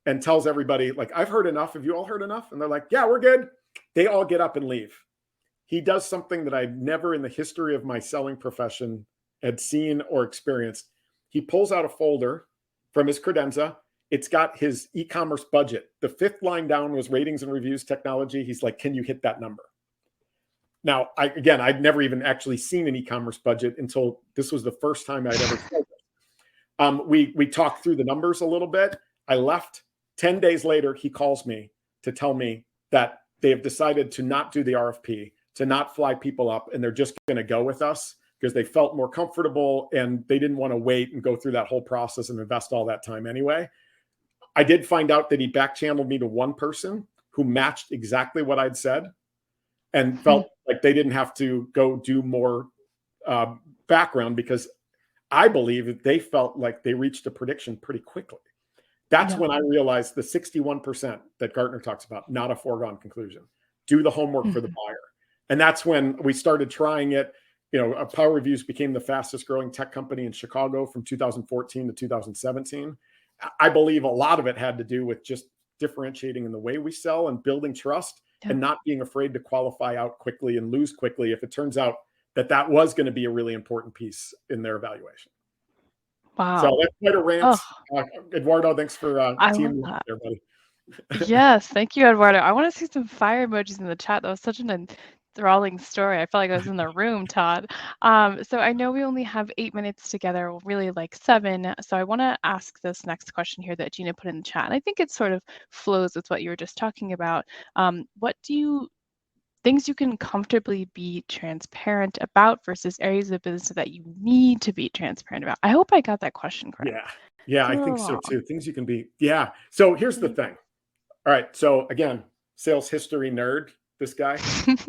and tells everybody, like, I've heard enough. Have you all heard enough? And they're like, yeah, we're good. They all get up and leave. He does something that I never in the history of my selling profession had seen or experienced. He pulls out a folder from his credenza. It's got his e-commerce budget. The 5th line down was ratings and reviews technology. He's like, can you hit that number? Now, I'd never even actually seen an e-commerce budget until this was the first time I'd ever sold it. We talked through the numbers a little bit. I left. 10 days later, he calls me to tell me that they have decided to not do the RFP, to not fly people up, and they're just going to go with us because they felt more comfortable and they didn't want to wait and go through that whole process and invest all that time anyway. I did find out that he back-channeled me to one person who matched exactly what I'd said and felt like they didn't have to go do more background, because I believe that they felt like they reached a prediction pretty quickly. That's when I realized the 61% that Gartner talks about, not a foregone conclusion. Do the homework for the buyer. And that's when we started trying it. Power Reviews became the fastest growing tech company in Chicago from 2014 to 2017. I believe a lot of it had to do with just differentiating in the way we sell and building trust and not being afraid to qualify out quickly and lose quickly if it turns out that was going to be a really important piece in their evaluation. Wow. So that's quite a rant. Eduardo, thanks for teaming up there, buddy. Yes, thank you, Eduardo. I want to see some fire emojis in the chat. That was such an enthralling story. I felt like I was in the room, Todd. So I know we only have 8 minutes together, really like 7. So I want to ask this next question here that Gina put in the chat. And I think it sort of flows with what you were just talking about. Things you can comfortably be transparent about versus areas of business that you need to be transparent about? I hope I got that question correct. Yeah, I think so too. Things you can be. Yeah. So here's the thing. All right. So again, sales history nerd, this guy.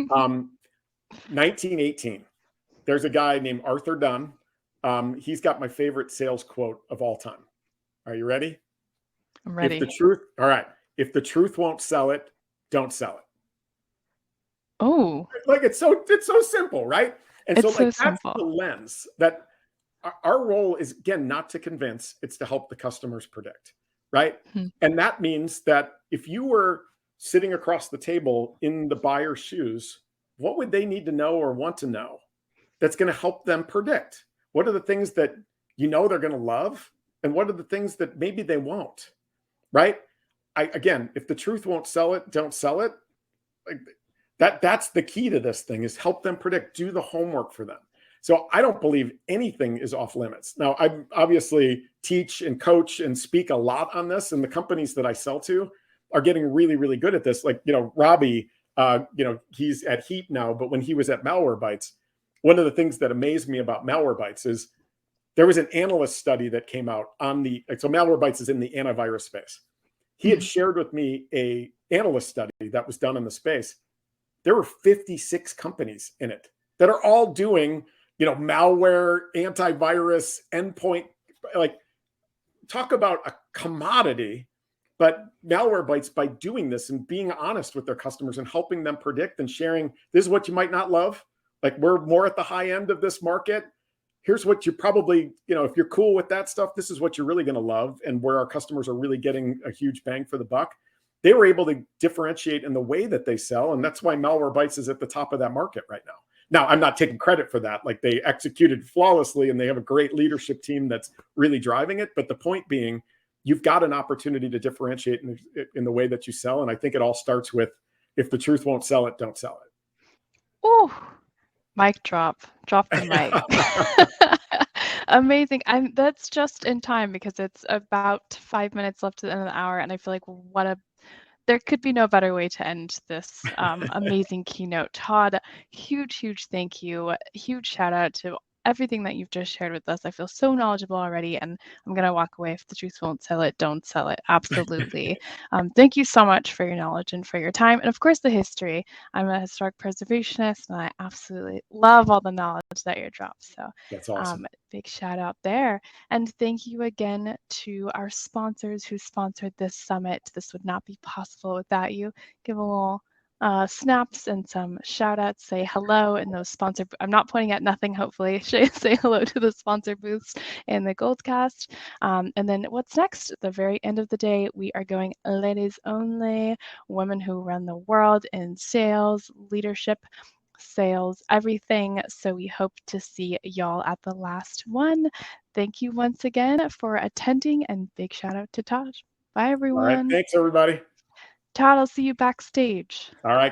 1918. There's a guy named Arthur Dunn. He's got my favorite sales quote of all time. Are you ready? I'm ready. If the truth won't sell it, don't sell it. Oh, like it's so simple, right? And so that's the lens that our role is, again, not to convince, it's to help the customers predict, right? And that means that if you were sitting across the table in the buyer's shoes, what would they need to know or want to know that's going to help them predict? What are the things that they're going to love, and what are the things that maybe they won't, right? Again, if the truth won't sell it, don't sell it. Like, that's the key to this thing, is help them predict, do the homework for them. So I don't believe anything is off limits. Now, I obviously teach and coach and speak a lot on this, and the companies that I sell to are getting really, really good at this. Like, Robbie, he's at Heat now, but when he was at Malwarebytes, one of the things that amazed me about Malwarebytes is there was an analyst study that came out on so Malwarebytes is in the antivirus space. He had shared with me a analyst study that was done in the space. There were 56 companies in it that are all doing, malware, antivirus, endpoint. Like, talk about a commodity. But Malwarebytes, by doing this and being honest with their customers and helping them predict and sharing, this is what you might not love. Like, we're more at the high end of this market. Here's what you probably, if you're cool with that stuff, this is what you're really going to love, and where our customers are really getting a huge bang for the buck. They were able to differentiate in the way that they sell. And that's why Malwarebytes is at the top of that market right now. Now, I'm not taking credit for that. Like, they executed flawlessly and they have a great leadership team that's really driving it. But the point being, you've got an opportunity to differentiate in the way that you sell. And I think it all starts with, if the truth won't sell it, don't sell it. Ooh, mic drop. Drop the mic. Amazing. That's just in time because it's about 5 minutes left to the end of the hour, and I feel like there could be no better way to end this amazing keynote. Todd, huge thank you. Huge shout out to everything that you've just shared with us. I feel so knowledgeable already, and I'm going to walk away. If the truth won't sell it, don't sell it. Absolutely. Thank you so much for your knowledge and for your time. And of course, the history. I'm a historic preservationist, and I absolutely love all the knowledge that you dropped. So That's awesome. big shout out there. And thank you again to our sponsors who sponsored this summit. This would not be possible without you. Give a little snaps and some shout outs, say hello in those sponsor. I'm not pointing at nothing, hopefully. Say hello to the sponsor booths in the Goldcast. And then what's next? At the very end of the day, we are going ladies only, women who run the world in sales, leadership, sales, everything. So we hope to see y'all at the last one. Thank you once again for attending, and big shout out to Todd. Bye, everyone. All right. Thanks, everybody. Todd, I'll see you backstage. All right.